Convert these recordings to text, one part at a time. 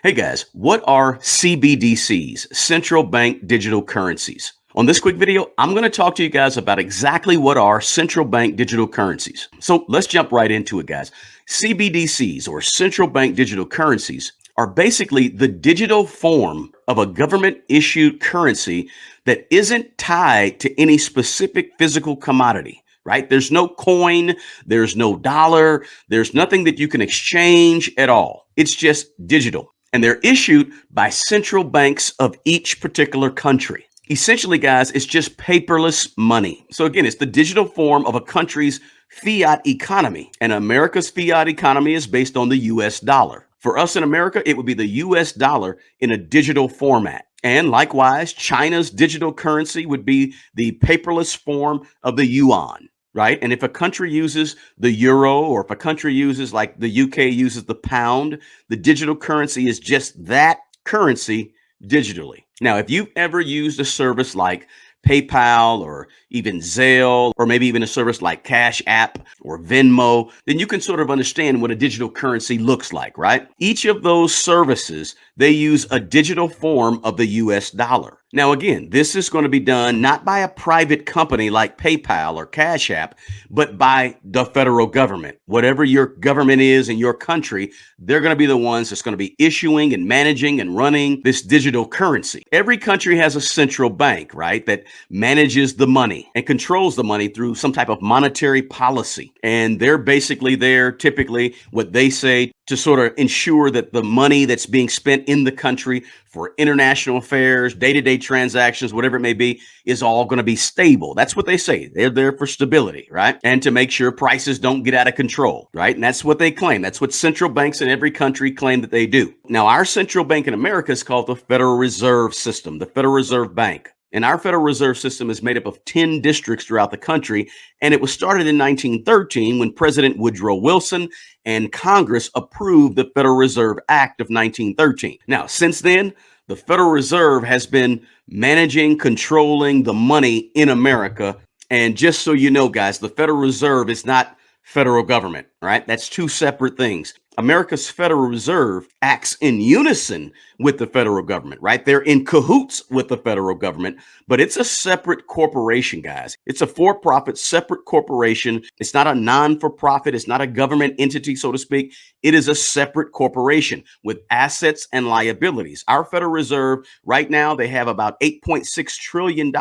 Hey guys, what are CBDCs, Central Bank Digital Currencies? On this quick video, I'm going to talk to you guys about exactly what are central bank digital currencies. So let's jump right into it, guys. CBDCs, or central bank digital currencies, are basically the digital form of a government issued currency that isn't tied to any specific physical commodity. Right? There's no coin, there's no dollar, there's nothing that you can exchange at all. It's just digital. And they're issued by central banks of each particular country. Essentially, guys, it's just paperless money. So again, it's the digital form of a country's fiat economy. And America's fiat economy is based on the US dollar. For us in America, it would be the US dollar in a digital format. And likewise, China's digital currency would be the paperless form of the yuan. Right. And if a country uses the euro, or if a country uses, like the UK uses the pound, the digital currency is just that currency digitally. Now, if you've ever used a service like PayPal or even Zelle, or maybe even a service like Cash App or Venmo, then you can sort of understand what a digital currency looks like, right? Each of those services, they use a digital form of the US dollar. Now, again, this is going to be done not by a private company like PayPal or Cash App, but by the federal government. Whatever your government is in your country, they're going to be the ones that's going to be issuing and managing and running this digital currency. Every country has a central bank, right, that manages the money and controls the money through some type of monetary policy. And they're basically there, typically, what they say, to sort of ensure that the money that's being spent in the country for international affairs, day-to-day transactions, whatever it may be, is all going to be stable. That's what they say. They're there for stability, right? And to make sure prices don't get out of control, right? And that's what they claim. That's what central banks in every country claim that they do. Now, our central bank in America is called the Federal Reserve System, the Federal Reserve Bank. And our Federal Reserve System is made up of 10 districts throughout the country. And it was started in 1913 when President Woodrow Wilson and Congress approved the Federal Reserve Act of 1913. Now, since then, the Federal Reserve has been managing, controlling the money in America. And just so you know, guys, the Federal Reserve is not federal government, right? That's two separate things. America's Federal Reserve acts in unison with the federal government, right? They're in cahoots with the federal government, but it's a separate corporation, guys. It's a for-profit, separate corporation. It's not a non-for-profit. It's not a government entity, so to speak. It is a separate corporation with assets and liabilities. Our Federal Reserve, right now, they have about $8.6 trillion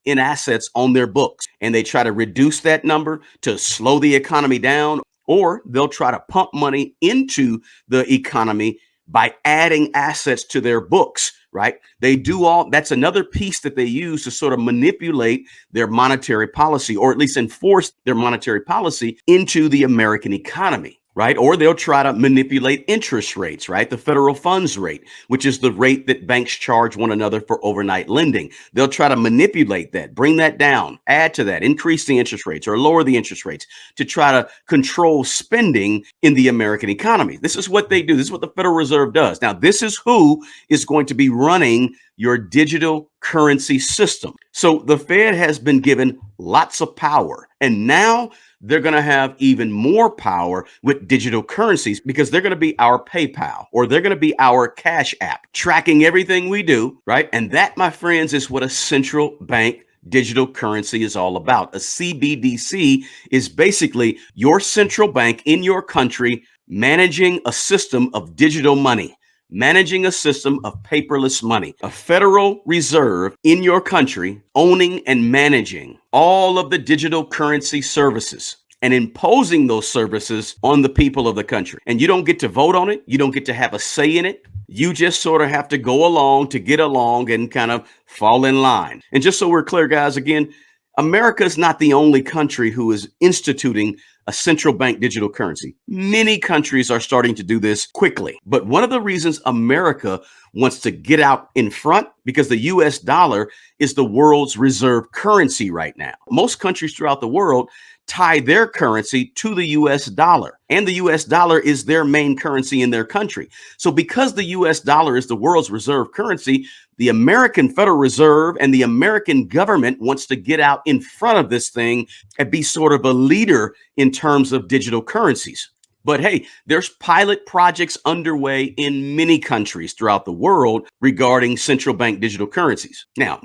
in assets on their books, and they try to reduce that number to slow the economy down, or they'll try to pump money into the economy by adding assets to their books, right? They do all, that's another piece that they use to sort of manipulate their monetary policy, or at least enforce their monetary policy into the American economy. Right? Or they'll try to manipulate interest rates, right? The federal funds rate, which is the rate that banks charge one another for overnight lending. They'll try to manipulate that, bring that down, add to that, increase the interest rates or lower the interest rates to try to control spending in the American economy. This is what they do. This is what the Federal Reserve does. Now, this is who is going to be running your digital currency system. So the Fed has been given lots of power, and now they're going to have even more power with digital currencies, because they're going to be our PayPal, or they're going to be our Cash App, tracking everything we do, right? And that, my friends, is what a central bank digital currency is all about. A CBDC is basically your central bank in your country managing a system of digital money, managing a system of paperless money, a Federal Reserve in your country owning and managing all of the digital currency services and imposing those services on the people of the country. And you don't get to vote on it. You don't get to have a say in it. You just sort of have to go along to get along and kind of fall in line. And just so we're clear, guys, again, America is not the only country who is instituting a central bank digital currency. Many countries are starting to do this quickly. But one of the reasons America wants to get out in front, because the US dollar is the world's reserve currency right now. Most countries throughout the world tie their currency to the US dollar, and the US dollar is their main currency in their country. So because the US dollar is the world's reserve currency, the American Federal Reserve and the American government wants to get out in front of this thing and be sort of a leader in terms of digital currencies. But hey, there's pilot projects underway in many countries throughout the world regarding central bank digital currencies. Now,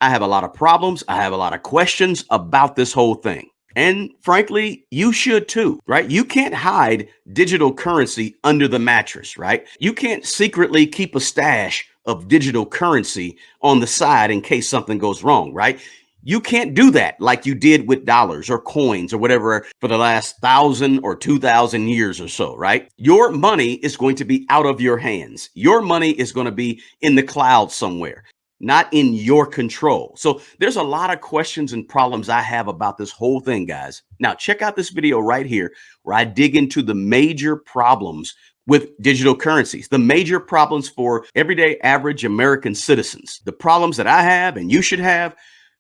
I have a lot of problems. I have a lot of questions about this whole thing. And frankly, you should too, right? You can't hide digital currency under the mattress, right? You can't secretly keep a stash of digital currency on the side in case something goes wrong, right? You can't do that like you did with dollars or coins or whatever for the last 1,000 or 2,000 years or so, right? Your money is going to be out of your hands. Your money is going to be in the cloud somewhere, not in your control. So there's a lot of questions and problems I have about this whole thing, guys. Now, check out this video right here where I dig into the major problems with digital currencies, the major problems for everyday average American citizens, the problems that I have and you should have.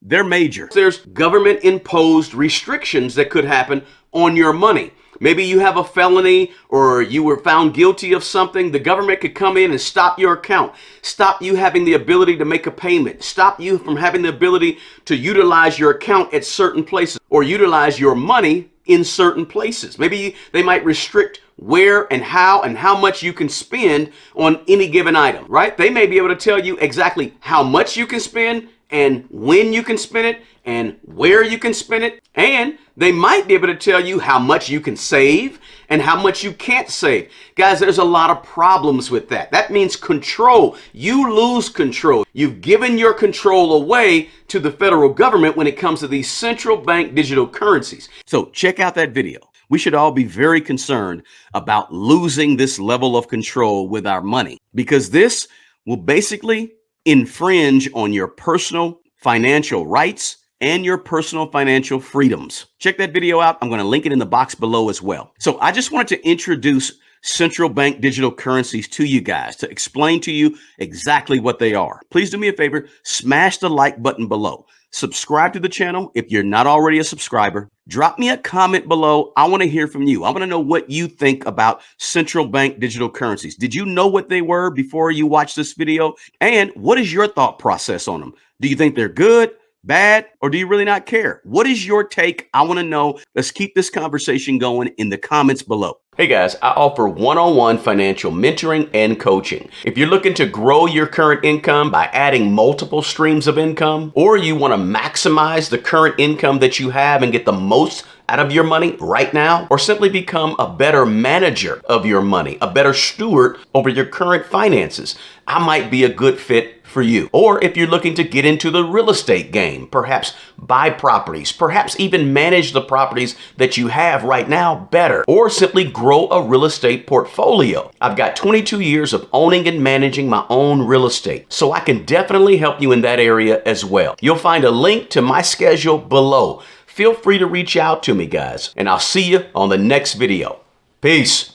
They're major. There's government imposed restrictions that could happen on your money. Maybe you have a felony or you were found guilty of something. The government could come in and stop your account, stop you having the ability to make a payment, stop you from having the ability to utilize your account at certain places or utilize your money in certain places. Maybe they might restrict where and how much you can spend on any given item, right? They may be able to tell you exactly how much you can spend and when you can spend it and where you can spend it. And they might be able to tell you how much you can save and how much you can't save. Guys, there's a lot of problems with that. That means control. You lose control. You've given your control away to the federal government when it comes to these central bank digital currencies. So check out that video. We should all be very concerned about losing this level of control with our money, because this will basically infringe on your personal financial rights and your personal financial freedoms. Check that video out. I'm going to link it in the box below as well. So I just wanted to introduce central bank digital currencies to you guys to explain to you exactly what they are. Please do me a favor, smash the like button below. Subscribe to the channel if you're not already a subscriber. Drop me a comment below. I want to hear from you. I want to know what you think about central bank digital currencies. Did you know what they were before you watched this video? And what is your thought process on them? Do you think they're good, bad, or do you really not care? What is your take? I want to know. Let's keep this conversation going in the comments below. Hey guys, I offer one-on-one financial mentoring and coaching. If you're looking to grow your current income by adding multiple streams of income, or you want to maximize the current income that you have and get the most out of your money right now, or simply become a better manager of your money, a better steward over your current finances, I might be a good fit for you. Or if you're looking to get into the real estate game, perhaps buy properties, perhaps even manage the properties that you have right now better, or simply grow a real estate portfolio. I've got 22 years of owning and managing my own real estate, so I can definitely help you in that area as well. You'll find a link to my schedule below. Feel free to reach out to me, guys, and I'll see you on the next video. Peace.